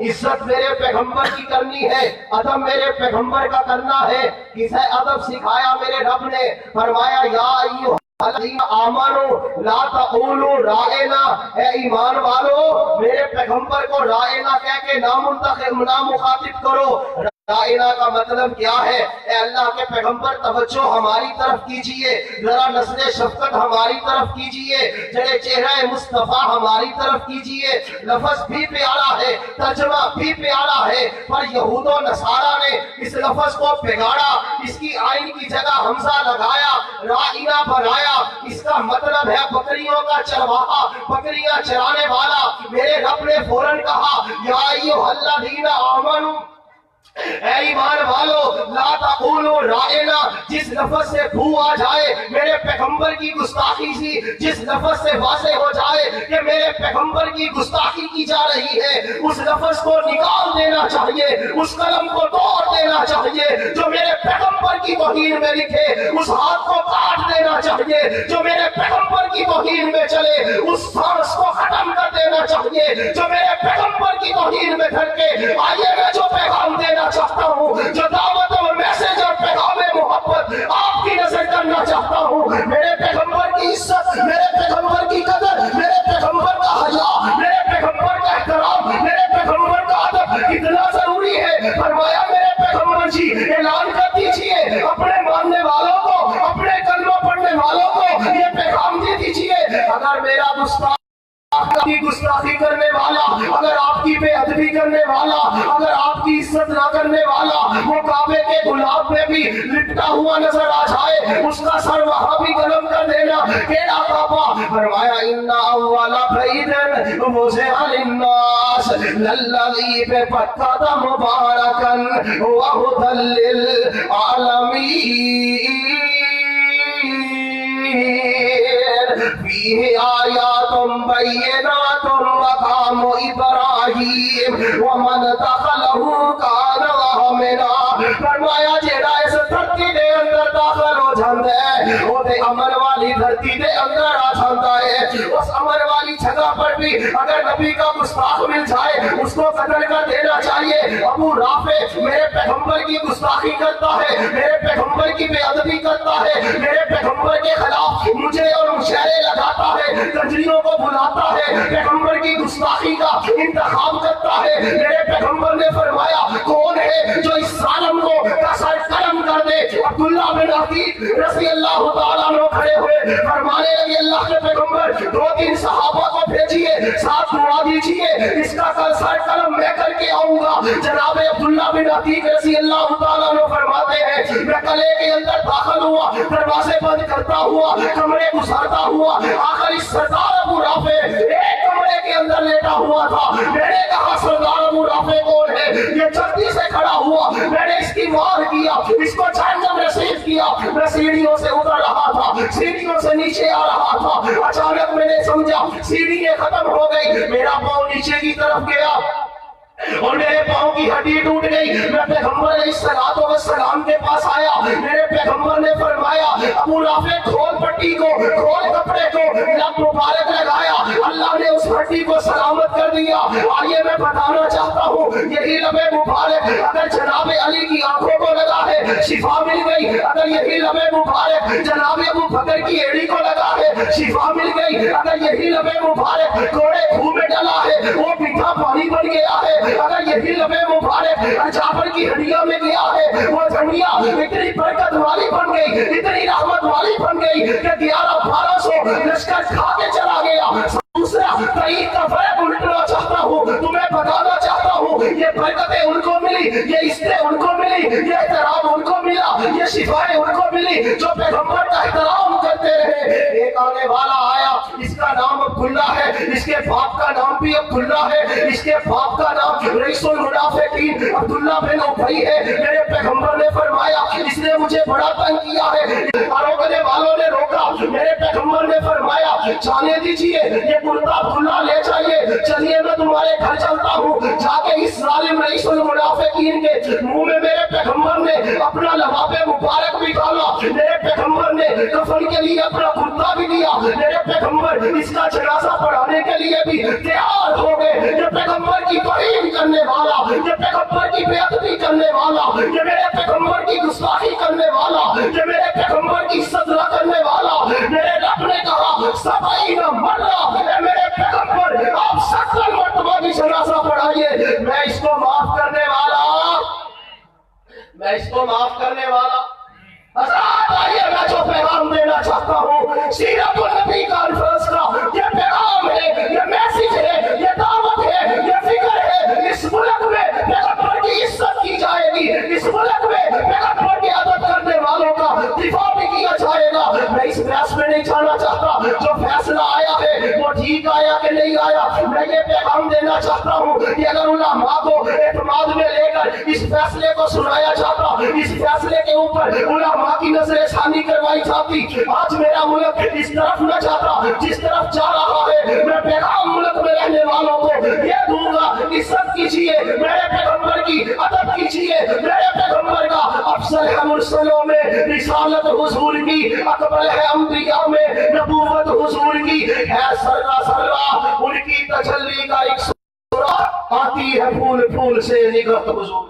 इज्जत मेरे पैगंबर की करनी है, अदब मेरे पैगंबर का करना है। किसे अदब सिखाया मेरे रब ने? फरमाया या आमानो ला तक़ूलू राएना, ए ईमान वालो मेरे पैगंबर को राएना कह के ना मुखातिब करो। राइना का मतलब क्या है? ए अल्लाह के पैगंबर तवज्जो हमारी तरफ कीजिए, जरा नज़रे शफकत हमारी तरफ कीजिए, जरा चेहरा मुस्तफा हमारी तरफ कीजिए। लफ्ज़ भी प्यारा है, तर्जुमा भी प्यारा है, पर यहूदो नसारा ने इस लफ्ज़ को बिगाड़ा, इसकी आइन की जगह हमजा लगाया, राइना बनाया। इसका मतलब है बकरियों का चरवाहा, बकरियां चराने वाला। मेरे रब ने फौरन कहा या अय्युहल्लज़ीना आमनू, ऐ ईमान वालो ला तक़ूलू राएना, जिस लफ्ज़ से बू आ जाए मेरे पैगंबर की गुस्ताखी सी, जिस लफ्ज़ से वाज़ेह हो जाए कि मेरे पैगंबर की गुस्ताखी की जा रही है, उस लफ्ज़ को निकाल देना चाहिए, उस कलम को तोड़ देना चाहिए। जो मेरे पैगंबर की तौहीन में लिखे उस हाथ को काट देना चाहिए, जो मेरे पैगंबर की तौहीन में चले उस सांस को खत्म कर देना चाहिए, जो मेरे पैगंबर की तौहीन में धड़के। आइए मैं जो पैगाम देना चाहता हूँ, जो दावत और मैसेज और पैगाम मोहब्बत आपकी नजर करना चाहता हूँ, मेरे पैगंबर की इज्जत, मेरे पैगंबर की कदर, मेरे पैगंबर का हया, मेरे पैगंबर का एहतराम, मेरे पैगंबर का अदब कितना जरूरी है। फरमाया मेरे पैगंबर जी ऐलान कर दीजिए अपने मानने वालों को, अपने कलमा पढ़ने वालों को ये पैगाम दे दीजिए, अगर मेरा आपकी गुस्ताखी करने वाला, अगर आपकी बेअदबी करने वाला, अगर आपकी इज्जत ना करने वाला वो काबे के गुलाब में भी लिपटा हुआ नजर आ जाए, उसका सर वहां भी गरम कर देना। केड़ा काबा? फरमाया इन्ना अव्वला बैतन वुज़िअ लिन्नास लल्लज़ी बबक्कता मुबारकन व हुदल लिल आलमीन फीहि आयातुम बय्यिनातुम मक़ाम इब्राहीम व मन दखलहु कान आमिना। फरमाया जेड़ा इस धरती दे अंदर दाखिल हो जांदा है वो ते अमन वाली धरती दे अंदर आ जाता है। उस अमन वाली जगह पर भी अगर नबी का गुस्ताख मिल जाए उसको कत्ल कर देना चाहिए। अबू राफे मेरे पैगंबर की गुस्ताखी करता है, मेरे पैगंबर की बेअदबी करता है, मेरे पैगंबर के खिलाफ मुझे और मुशायरे लगाता है, तंजीरों को बुलाता है, पैगंबर की गुस्ताखी का इंतखाब करता है। मेरे पैगंबर ने फरमाया कौन है जो इस जालिम को कसर कलम कर दे? अब्दुल्ला बिन अतीक रज़ी अल्लाह तआला अन्हु खड़े हुए फरमाने लगे अल्लाह के पैगंबर 2-3 सहाबा को भेजिए, साथ दुआ दीजिए, इसका कल सर कलम मैं करके आऊंगा। जनाब अब्दुल्ला बिन अतीक रज़ी अल्लाह तआला अन्हु फरमाते हैं मैं कले के अंदर दाखिल हुआ, दरवाजे बंद करता हुआ, कमरे गुजारता हुआ, आखिर इस सरदार अबू राफे एक कमरे के अंदर लेटा हुआ था। मैंने कहा सरदार अबू राफे कौन है? ये जल्दी से खड़ा हुआ, मैंने इसकी वार किया, इसको जहन्नम नसीब किया। मैं सीढ़ियों से उतर रहा था, सीढ़ियों से नीचे आ रहा था, अचानक मैंने समझा सीढ़ियां खत्म हो गई, मेरा पाँव नीचे की तरफ गया और मेरे पाँव की हड्डी टूट गई। मैं पैगंबर अलैहिस्सलाम के पास आया, मेरे पैगंबर ने फरमाया अबू राफे खोल पट्टी को, खोल कपड़े को, लब मुबारक लगाया, अल्लाह ने उस हड्डी को सलामत कर दिया। आइए मैं बताना चाहता हूँ यही लबे मुबारक अगर जनाब अली की आंखों को लगा है शिफा मिल गई, अगर यही लबे मुबारक जनाब अबू बकर की एड़ी को लगा है शिफा मिल गई, अगर यही लबे मुबारक कोड़े खूह में डला है वो मीठा पानी बन गया है, अगर यही लबे मुबारक जाफर की हड्डियों में गया है वो हड्डियां इतनी बरकत वाली बन गई, इतनी रहमत वाली बन गई कि 1100-1200 लश्कर खा के चला गया। दूसरा तरीका मैं उल्टना चाहता हूँ, तुम्हें बताना चाहता हूँ ये बरकतें उनको मिली, ये इज्जतें उनको मिली, ये एहतराम उनको मिला, ये शिफाएं उनको मिली जो पैगंबर का एहतराम करते रहे। एक आने वाला आया, इसका नाम अब्दुल्ला है, इसके बाप का नाम भी अब्दुल्ला है, इसके बाप का नाम रईसुल मुनाफिकीन अब्दुल्ला बिन उबई है। मेरे पैगंबर ने फरमाया इसने मुझे बड़ा तंग किया है, रोकने वालों ने रोका, मेरे पैगंबर ने फरमाया जाने दीजिए, ये कुर्ता अब्दुल्ला ले जाइए, चलिए मैं तुम्हारे घर चलता हूँ। जाके इस जालिम रईसुल मुनाफिकीन के मुंह में मेरे पैगंबर ने अपना लफाफे मुबारक भी डाला, मेरे पैगंबर ने कफन के लिए अपना कुर्ता भी दिया, मेरे पैगंबर इसका जनाजा पढ़ाने के लिए भी तैयार हो गए। کی توہین کرنے والا، یہ پیغمبر کی بے ادبی کرنے والا، یہ میرے پیغمبر کی گستاخی کرنے والا، یہ میرے پیغمبر کی عزت نہ کرنے والا، میرے رب نے کہا سبعین مرہ، اے میرے پیغمبر آپ 70 مرتبہ کی جنازہ پڑھائیے، میں اس کو معاف کرنے والا، میں اس کو معاف کرنے والا۔ حضرات آئیے میں جو پیغام دینا چاہتا ہوں سیرت النبی کانفرنس کا یہ پیغام ہے، یہ میسج ہے، یہ دعوت ہے، یہ فکر ہے۔ اس ملک میں پیغمبر کی عزت کی جائے گی، اس ملک میں پیغمبر کی ادب کرنے والوں کا دفاع بھی کیا جائے گا۔ میں اس بحث میں نہیں جانا چاہتا جو فیصلہ آیا ہے وہ ٹھیک آیا کہ نہیں آیا، میں یہ پیغام دینا چاہتا ہوں کہ اگر علماء کو اعتماد میں لے کر اس فیصلے کو سنایا جاتا، اس فیصلے کے اوپر علماء کی نظر ثانی کروائی جاتی، آج میرا ملک اس طرف نہ جاتا جس طرف جا رہا ہے۔ میں پیغام ملک میں رہنے والوں کو یہ دوں گا، عزت کیجیے، میرے پیغمبر کی ادب کیجیے، میرے پیغمبر کا افضل ہے مرسلوں میں رسالت حضور کی، اکبر ہے انبیاء میں نبوت حضور کی، ہے ذرہ ذرہ ان کی تجلی کا ایک سورہ آتی ہے پھول پھول سے نگہت حضور۔